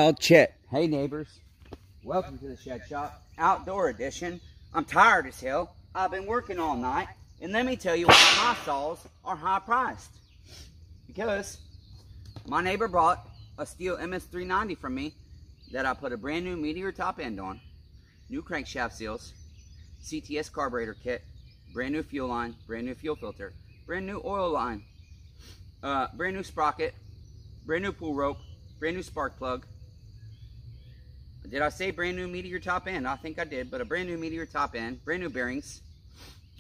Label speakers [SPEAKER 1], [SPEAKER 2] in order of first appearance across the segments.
[SPEAKER 1] called Chet. Hey neighbors, welcome to the Shed Shop, outdoor edition. I'm tired as hell. I've been working all night, and let me tell you why my saws are high priced. Because my neighbor bought a steel MS390 from me that I put a brand new Meteor top end on, new crankshaft seals, CTS carburetor kit, brand new fuel line, brand new fuel filter, brand new oil line, brand new sprocket, brand new pull rope, brand new spark plug. Did I say brand new Meteor top end? I think I did, but a brand new Meteor top end, brand new bearings.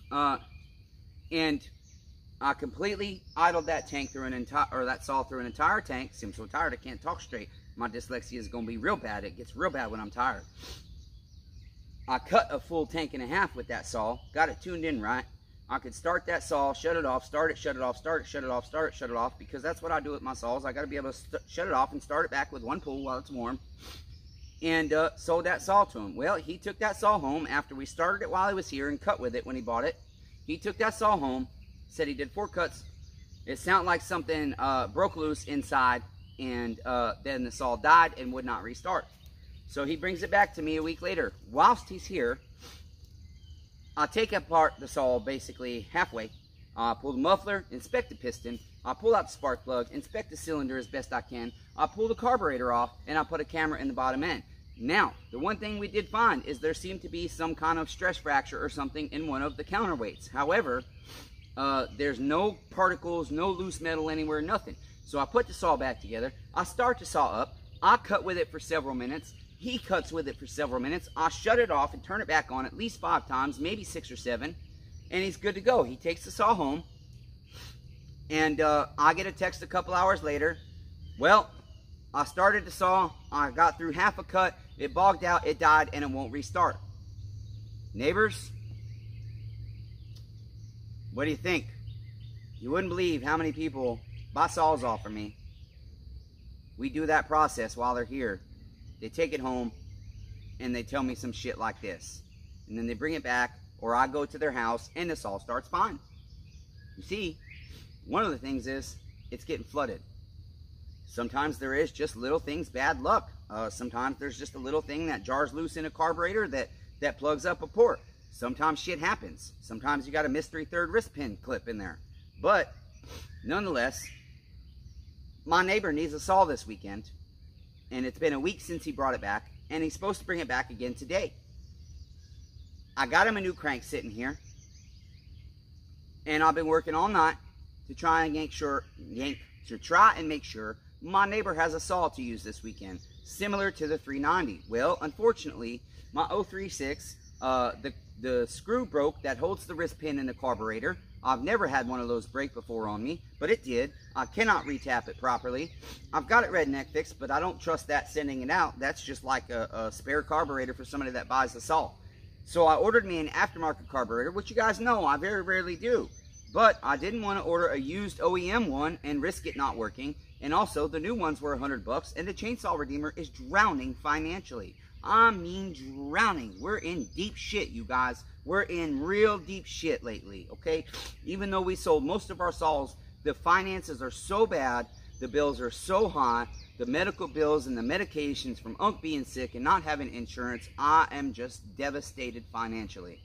[SPEAKER 1] And I completely idled that tank through an entire, or that saw through an entire tank. I'm so tired I can't talk straight. My dyslexia is going to be real bad. It gets real bad when I'm tired. I cut a full tank and a half with that saw, got it tuned in right. I could start that saw, shut it off, start it, shut it off, start it, shut it off, start it, shut it off, because that's what I do with my saws. I got to be able to shut it off and start it back with one pull while it's warm. And sold that saw to him. Well, he took that saw home after we started it while he was here and cut with it when he bought it. He took that saw home, said he did 4 cuts. It sounded like something broke loose inside, and then the saw died and would not restart. So he brings it back to me a week later. Whilst he's here, I take apart the saw basically halfway. I pull the muffler, inspect the piston. I pull out the spark plug, inspect the cylinder as best I can. I pull the carburetor off, and I put a camera in the bottom end. Now, the one thing we did find is there seemed to be some kind of stress fracture or something in one of the counterweights. However, there's no particles, no loose metal anywhere, nothing. So I put the saw back together. I start the saw up. I cut with it for several minutes. He cuts with it for several minutes. I shut it off and turn it back on at least 5 times, maybe 6 or 7. And he's good to go. He takes the saw home. And I get a text a couple hours later. Well, I started the saw. I got through half a cut. It bogged out. It died. And it won't restart. Neighbors, what do you think? You wouldn't believe how many people buy saws off of me. We do that process while they're here. They take it home and they tell me some shit like this. And then they bring it back, or I go to their house and the saw starts fine. You see, one of the things is it's getting flooded. Sometimes there is just little things, bad luck. Sometimes there's just a little thing that jars loose in a carburetor that plugs up a port. Sometimes shit happens. Sometimes you got a mystery 3rd wrist pin clip in there. But nonetheless, my neighbor needs a saw this weekend. And it's been a week since he brought it back. And he's supposed to bring it back again today. I got him a new crank sitting here. And I've been working all night to try and make sure my neighbor has a saw to use this weekend, similar to the 390. Well, unfortunately, my 036, the screw broke that holds the wrist pin in the carburetor. I've never had one of those break before on me, but it did. I cannot retap it properly. I've got it redneck fixed, but I don't trust that sending it out. That's just like a spare carburetor for somebody that buys the saw. So I ordered me an aftermarket carburetor, which you guys know I very rarely do. But I didn't want to order a used OEM one and risk it not working. And also, the new ones were $100, and the Chainsaw Redeemer is drowning financially. I mean drowning. We're in deep shit, you guys. We're in real deep shit lately, okay? Even though we sold most of our saws, the finances are so bad, the bills are so high, the medical bills and the medications from Unc being sick and not having insurance, I am just devastated financially.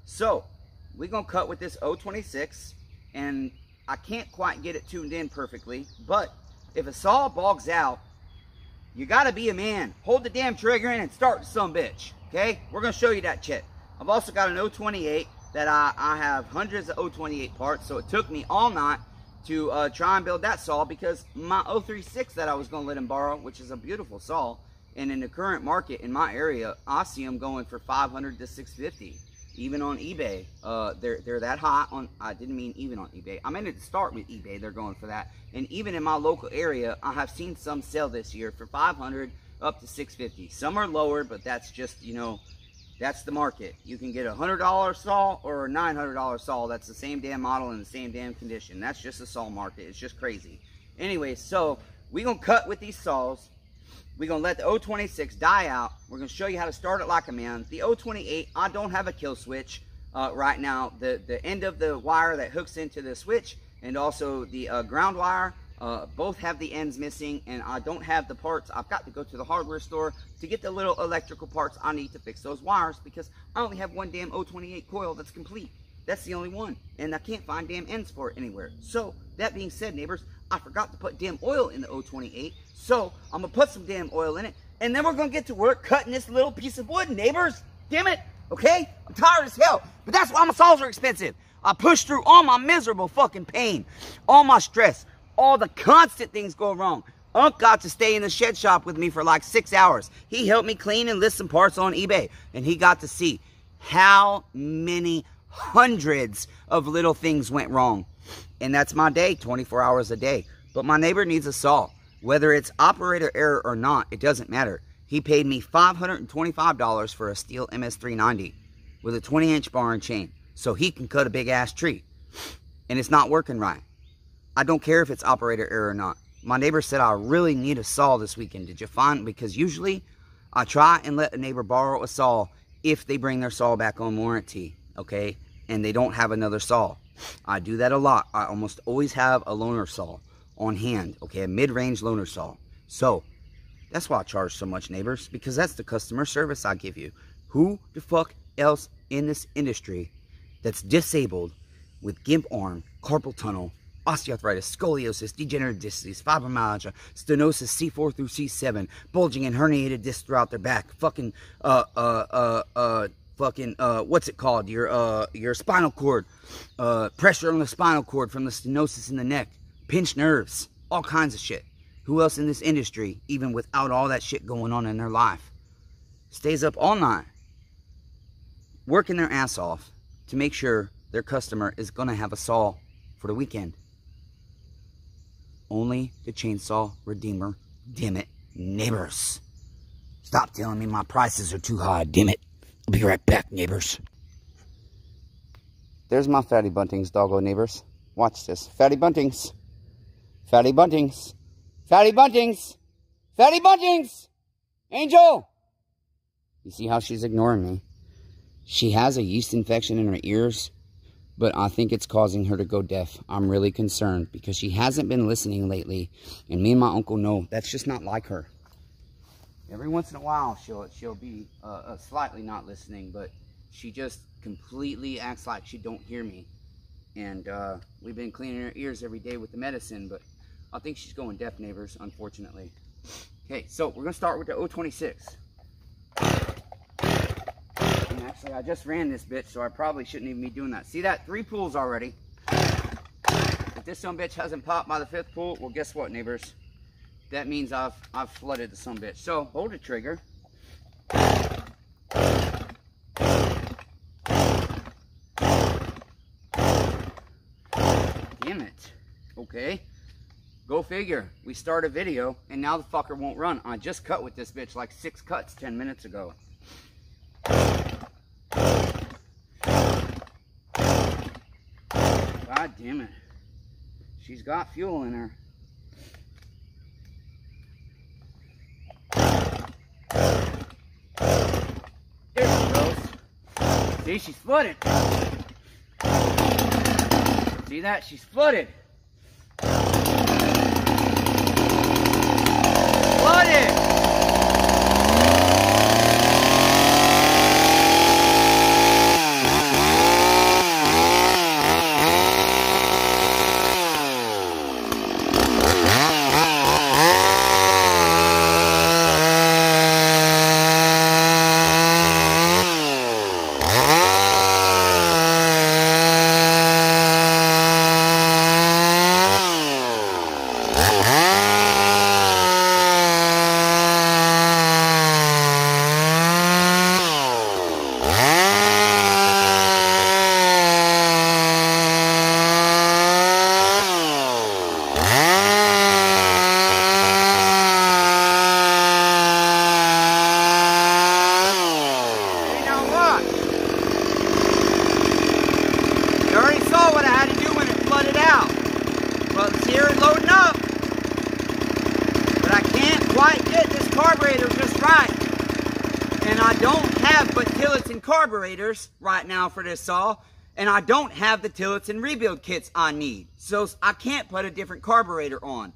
[SPEAKER 1] So, we're going to cut with this 026, and I can't quite get it tuned in perfectly, but if a saw bogs out, you got to be a man. Hold the damn trigger in and start the sumbitch, okay? We're going to show you that shit. I've also got an 028 that I have hundreds of 028 parts, so it took me all night to try and build that saw, because my 036 that I was going to let him borrow, which is a beautiful saw, and in the current market in my area, I see them going for $500 to $650. Even on eBay, they're that high on. I didn't mean even on eBay. I meant to start with eBay. They're going for that. And even in my local area, I have seen some sell this year for $500 up to $650. Some are lower, but that's just, you know, that's the market. You can get a $100 saw or a $900 saw. That's the same damn model in the same damn condition. That's just the saw market. It's just crazy. Anyway, so we're gonna cut with these saws. We're going to let the 026 die out. We're going to show you how to start it like a man. The 028, I don't have a kill switch right now. The end of the wire that hooks into the switch, and also the ground wire Both have the ends missing, and I don't have the parts. I've got to go to the hardware store to get the little electrical parts I need to fix those wires, because I only have one damn 028 coil that's complete. That's the only one, and I can't find damn ends for it anywhere. So, that being said, neighbors, I forgot to put damn oil in the 028, so I'm going to put some damn oil in it, and then we're going to get to work cutting this little piece of wood, neighbors. Damn it, okay? I'm tired as hell, but that's why my saws are expensive. I push through all my miserable fucking pain, all my stress, all the constant things go wrong. Unc got to stay in the shed shop with me for like 6 hours. He helped me clean and list some parts on eBay. And he got to see how many hundreds of little things went wrong. And that's my day, 24 hours a day. But my neighbor needs a saw. Whether it's operator error or not, it doesn't matter. He paid me $525 for a steel MS390 with a 20-inch bar and chain, so he can cut a big-ass tree. And it's not working right. I don't care if it's operator error or not. My neighbor said I really need a saw this weekend. Did you find? Because usually I try and let a neighbor borrow a saw if they bring their saw back on warranty, okay? And they don't have another saw. I do that a lot. I almost always have a loaner saw on hand, okay? A mid-range loaner saw. So, that's why I charge so much, neighbors, because that's the customer service I give you. Who the fuck else in this industry that's disabled with gimp arm, carpal tunnel, osteoarthritis, scoliosis, degenerative disc disease, fibromyalgia, stenosis C4 through C7, bulging and herniated discs throughout their back, fucking, what's it called? Your spinal cord, pressure on the spinal cord from the stenosis in the neck, pinched nerves, all kinds of shit. Who else in this industry, even without all that shit going on in their life, stays up all night, working their ass off to make sure their customer is going to have a saw for the weekend? Only the Chainsaw Redeemer. Damn it, neighbors. Stop telling me my prices are too high, damn it. I'll be right back, neighbors. There's my Fatty Buntings, doggo neighbors. Watch this. Fatty Buntings. Fatty Buntings. Fatty Buntings. Fatty Buntings. Angel. You see how she's ignoring me? She has a yeast infection in her ears, but I think it's causing her to go deaf. I'm really concerned because she hasn't been listening lately, and me and my uncle know that's just not like her. Every once in a while, she'll be slightly not listening, but she just completely acts like she don't hear me. And we've been cleaning her ears every day with the medicine, but I think she's going deaf, neighbors, unfortunately. Okay, so we're going to start with the 026. And actually, I just ran this bitch, so I probably shouldn't even be doing that. See that? 3 pulls already. If this sumbitch hasn't popped by the 5th pull, well, guess what, neighbors? That means I've flooded the sumbitch. So, hold the trigger. Damn it. Okay. Go figure. We start a video, and now the fucker won't run. I just cut with this bitch like 6 cuts 10 minutes ago. God damn it. She's got fuel in her. There she goes. See, she's flooded. See that? She's flooded. Flooded! Carburetors right now for this saw, and I don't have the tillets and rebuild kits I need. So I can't put a different carburetor on.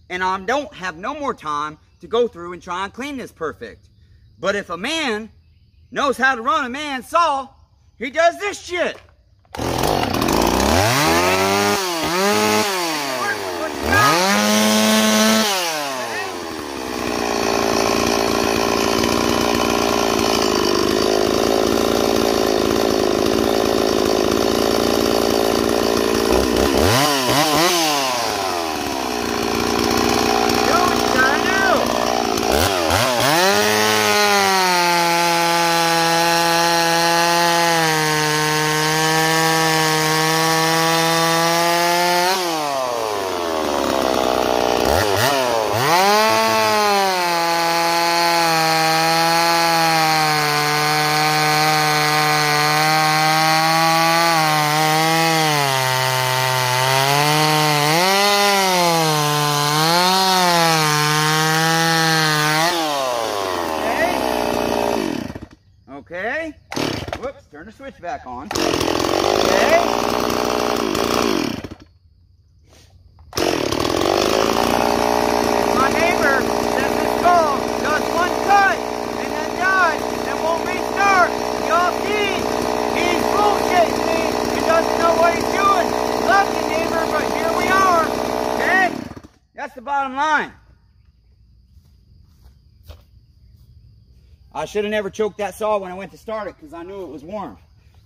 [SPEAKER 1] And I don't have no more time to go through and try and clean this perfect. But if a man knows how to run a man saw, he does this shit. Okay. Whoops, turn the switch back on. Okay. My neighbor says this dog does one cut and then dies and won't restart. Y'all see, he's bullshitting me and doesn't know what he's doing. Love you, neighbor, but here we are. Okay? That's the bottom line. I should have never choked that saw when I went to start it because I knew it was warm.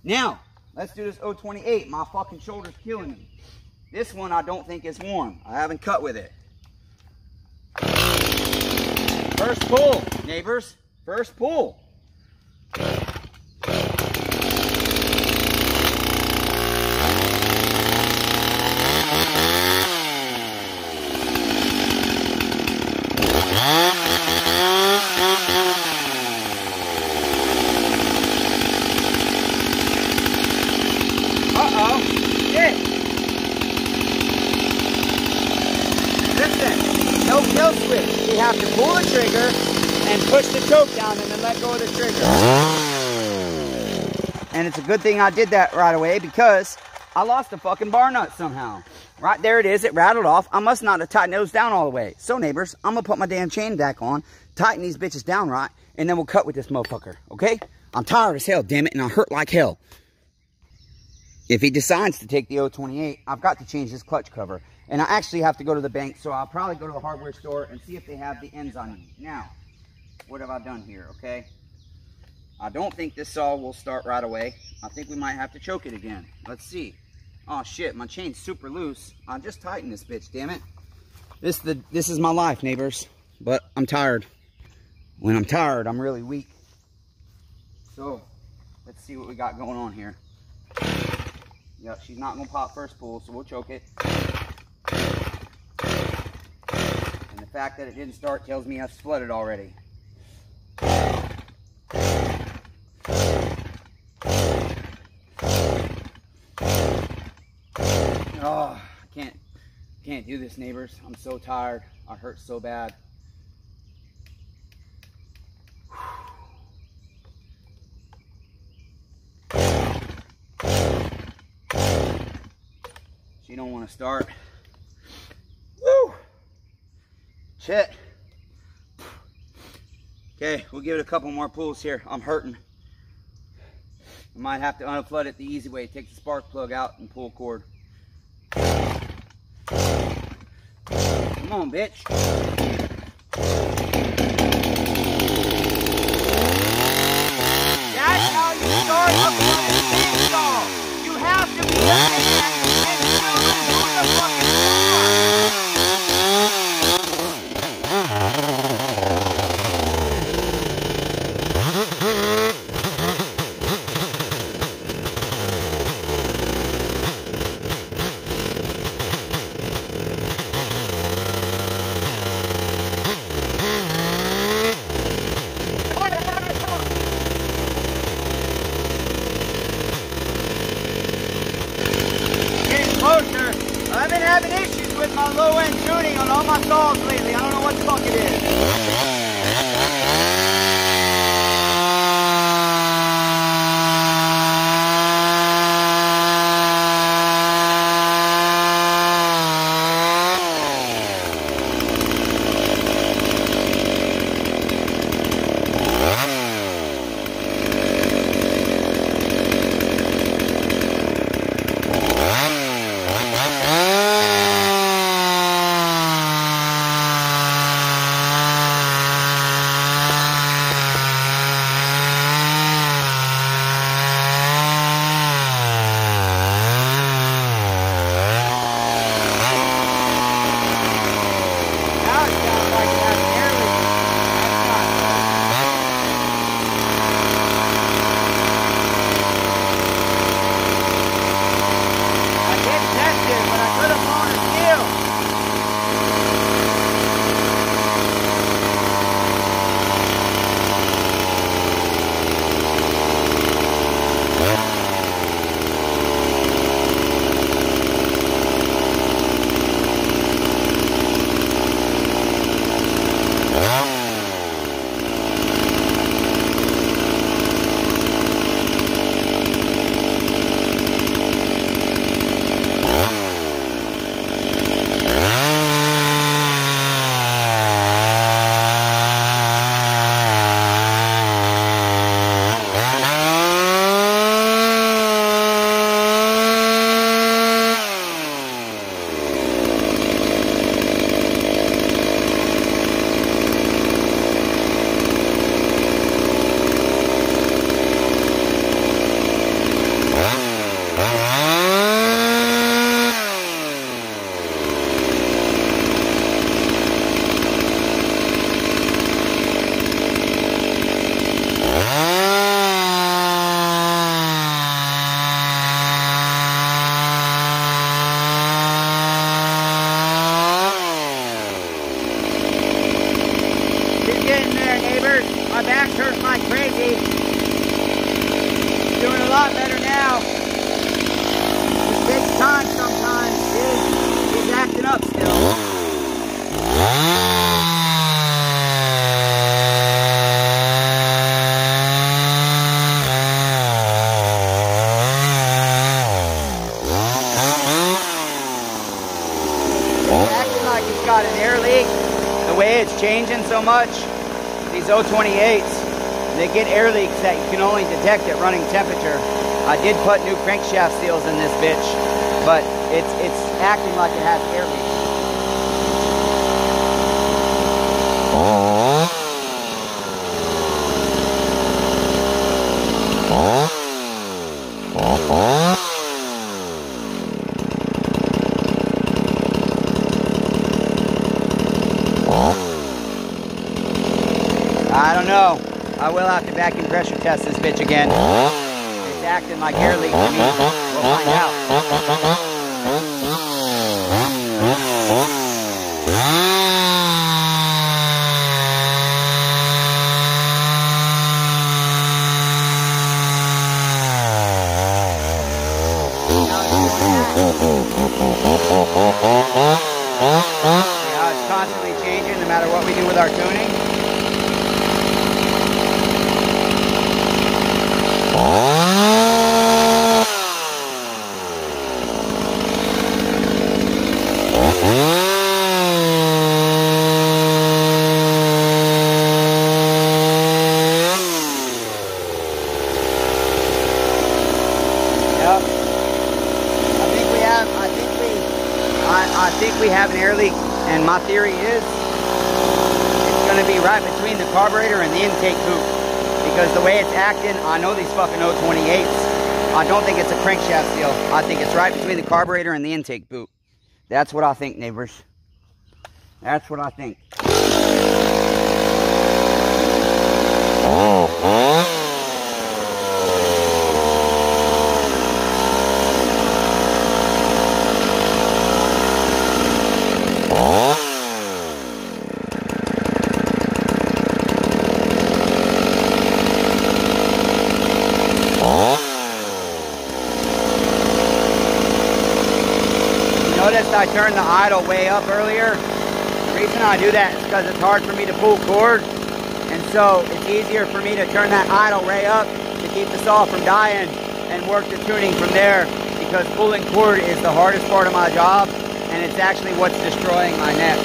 [SPEAKER 1] Now, let's do this 028. My fucking shoulder's killing me. This one I don't think is warm. I haven't cut with it. First pull, neighbors. First pull. No kill switch. You have to pull the trigger and push the choke down and then let go of the trigger. And it's a good thing I did that right away because I lost the fucking bar nut somehow. Right there it is. It rattled off. I must not have tightened those down all the way. So neighbors, I'm going to put my damn chain back on, tighten these bitches down right, and then we'll cut with this motherfucker. Okay? I'm tired as hell, damn it, and I hurt like hell. If he decides to take the 028, I've got to change this clutch cover. And I actually have to go to the bank, so I'll probably go to the hardware store and see if they have the ends I need. Now, what have I done here, okay? I don't think this saw will start right away. I think we might have to choke it again. Let's see. Oh shit, my chain's super loose. I just tightened this bitch, damn it. This is my life, neighbors. But I'm tired. When I'm tired, I'm really weak. So, let's see what we got going on here. Yep, she's not gonna pop first pull, so we'll choke it. And the fact that it didn't start tells me I've flooded already. Oh, I can't do this, neighbors. I'm so tired. I hurt so bad. She don't want to start. Woo! Shit. Okay, we'll give it a couple more pulls here. I'm hurting. I might have to unflood it the easy way. Take the spark plug out and pull cord. Come on, bitch. That's how you start a fucking chainsaw. You have to be the I've been having issues with my low end tuning on all my saws lately. I don't know what the fuck it is. lot better now. It takes time sometimes. He's acting up still. Got an air leak. The way it's changing so much, these 028s, they get air leaks that you can only detect at running temperature. I did put new crankshaft seals in this bitch, but it's acting like it has air leaks. I don't know. I will have to vacuum pressure test this bitch again. It's acting like air leak to me. We'll find out. See how it's constantly changing no matter what we do with our tuning? I think we have an air leak, and my theory is it's going to be right between the carburetor and the intake boot, because the way it's acting, I know these fucking 028s. I don't think it's a crankshaft seal. I think it's right between the carburetor and the intake boot. That's what I think, neighbors. That's what I think. Notice I turned the idle way up earlier. The reason I do that is because it's hard for me to pull cord, and so it's easier for me to turn that idle way up to keep the saw from dying and work the tuning from there, because pulling cord is the hardest part of my job, and it's actually what's destroying my neck.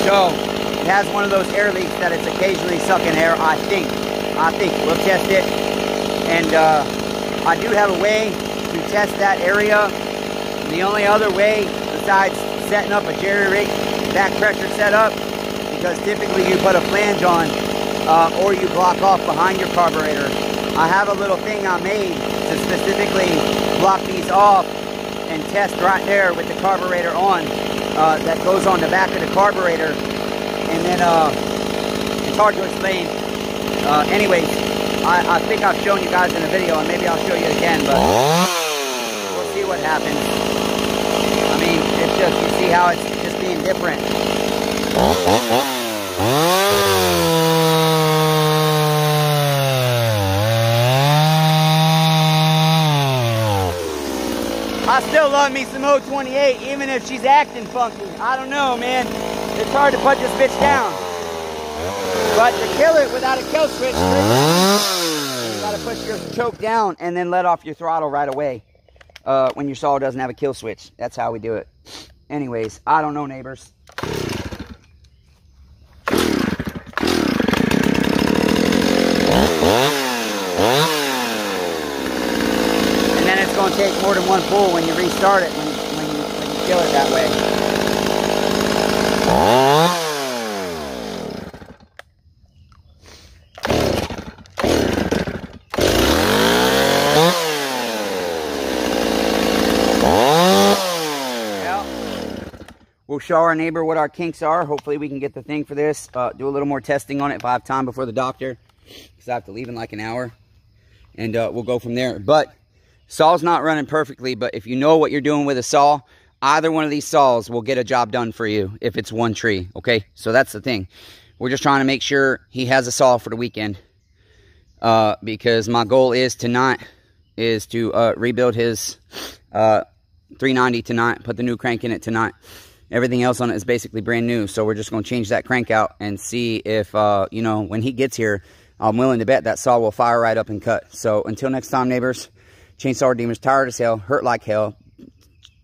[SPEAKER 1] So it has one of those air leaks that it's occasionally sucking air, I think. We'll test it, and I do have a way to test that area. The only other way besides setting up a jerry rig back pressure setup, because typically you put a flange on or you block off behind your carburetor. I have a little thing I made to specifically block these off and test right there with the carburetor on, that goes on the back of the carburetor, and then it's hard to explain. Anyways, I think I've shown you guys in a video, and maybe I'll show you again, but we'll see what happens. I mean, it's just, you see how it's just being different. I still love me some 028, even if she's acting funky. I don't know, man. It's hard to put this bitch down. But to kill it without a kill switch, you gotta push your choke down and then let off your throttle right away. When your saw doesn't have a kill switch. That's how we do it. Anyways, I don't know, neighbors. And then it's going to take more than one pull when you restart it, when you kill it that way. We'll show our neighbor what our kinks are. Hopefully we can get the thing for this. Do a little more testing on it if I have time before the doctor, because I have to leave in like an hour. And we'll go from there. But saw's not running perfectly, but if you know what you're doing with a saw, either one of these saws will get a job done for you if it's one tree, okay? So that's the thing. We're just trying to make sure he has a saw for the weekend, because my goal is to not is to rebuild his 390 tonight, put the new crank in it tonight. Everything else on it is basically brand new, so we're just going to change that crank out and see if, you know, when he gets here, I'm willing to bet that saw will fire right up and cut. So until next time, neighbors, Chainsaw Redeemer's tired as hell, hurt like hell.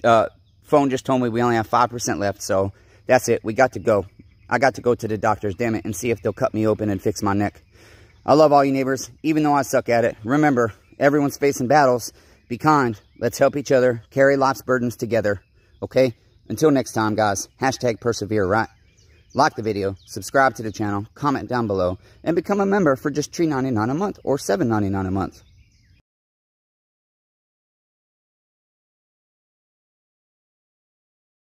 [SPEAKER 1] Phone just told me we only have 5% left, so that's it. We got to go. I got to go to the doctors, damn it, and see if they'll cut me open and fix my neck. I love all you neighbors, even though I suck at it. Remember, everyone's facing battles. Be kind. Let's help each other carry life's burdens together. Okay? Until next time, guys, hashtag persevere, right? Like the video, subscribe to the channel, comment down below, and become a member for just $3.99 a month or $7.99 a month.